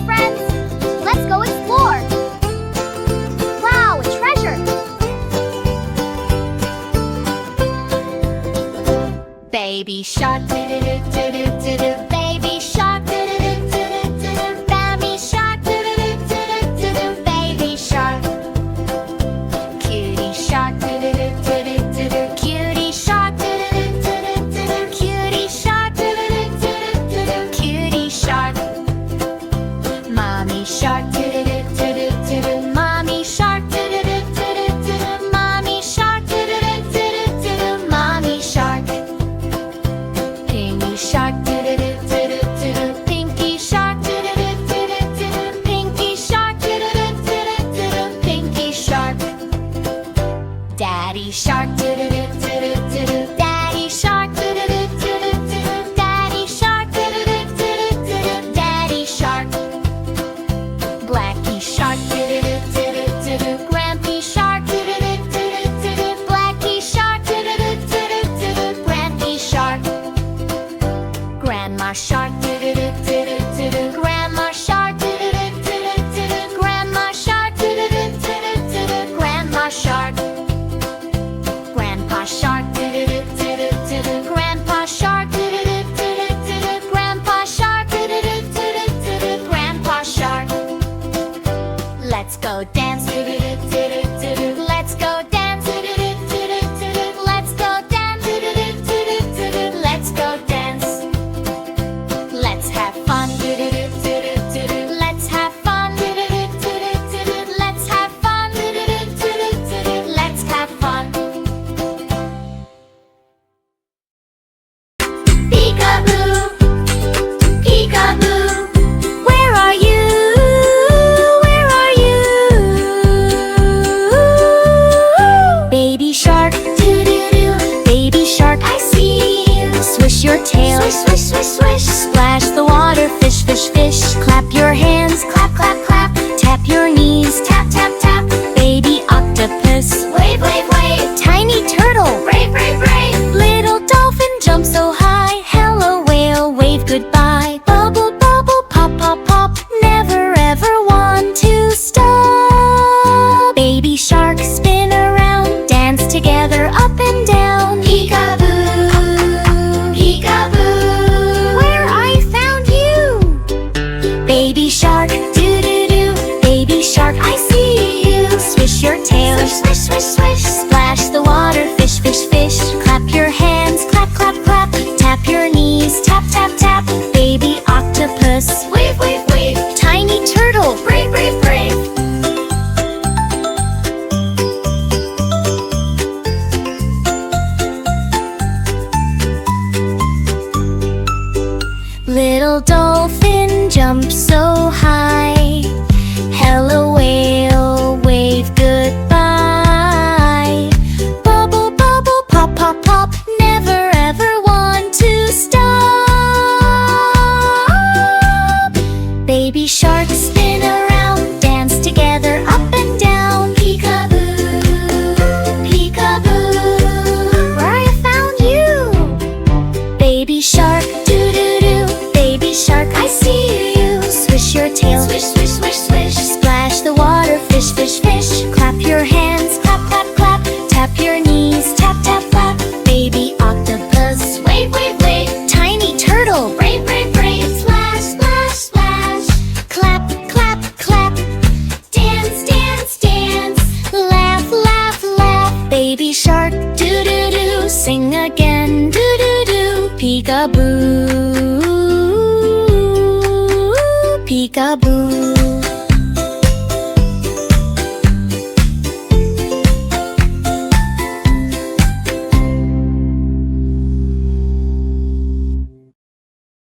friends! Let's go explore! Wow, a treasure! Baby shark, do-do-do-do-do-do. Baby shark, do-do-do-do-do-do. Baby shark, do-do-do-do-do-do. Baby shark. Cutie shark, do-do-do-do-do-do. Cutie shark, do-do-do-do-do-do. Cutie shark, do-do-do-do-do-do. Cutie shark. Mommy shark, do-do-do-do-do-do. Mommy shark, do-do-do-do-do-do. Mommy shark, do-do-do-do-do-do. Mommy shark. Pinky shark, do-do-do-do-do-do. Pinky shark, do-do-do-do-do-do. Pinky shark, do-do-do-do-do-do. Pinky shark. Daddy shark, do-do-do-do-do-do. Daddy shark, do-do-do-do-do-do. Daddy shark, do-do-do-do-do-do. Daddy shark. Blackie shark, do-do-do-do-do-do. Grampy shark, do-do-do-do-do-do. Blackie shark, do-do-do-do-do-do. Grampy shark. Grandma shark, do-do-do-do-do-do. Grandma shark, do-do-do-do-do-do. Grandma shark, do-do-do-do-do-do. Grandma shark. Grandpa shark, do-do-do-do-do-do. Grandpa shark, do-do-do-do-do-do. Grandpa shark, do-do-do-do-do-do. Grandpa shark. Let's go dance, do-do-do-do-do-do. Let's go dance, do-do-do-do-do-do. Let's go dance, do-do-do-do-do-do. Let's go dance. Let's have fun, do-do-do-do-do-do. Let's have fun, do-do-do-do-do-do. Let's have fun, do-do-do-do-do-do. Let's have fun. Peekaboo, peekaboo, where are you? Where are you? Baby shark, doo-doo-doo. Baby shark, I see you. Swish your tail, swish, swish, swish, swish. Splash the water, fish, fish, fish. Clap your hands, clap, clap, clap. Tap your knees, tap, tap, tap. Baby octopus, wave, wave, wave. Tiny turtle, brave, brave, brave. Little dolphin, jump so high. Hello whale, wave goodbye. Bubble, bubble, pop, pop, pop. Never ever want to stop. Baby shark, spin around. Dance together, up and down. Peekaboo, peekaboo, where I found you. Baby shark, doo-doo-doo. Baby shark, I see you. Swish your tail, swish, swish, swish. Splash the water, fish, fish, fish. Clap your hands, clap, clap, clap. Tap your knees, tap, tap, tap. Baby octopus, wave, wave, wave. Tiny turtle, brave, brave, brave. Little dolphin, jump so high. Hello whale, wave goodbye. Bubble, bubble, pop, pop, pop. Never ever want to stop. Baby shark,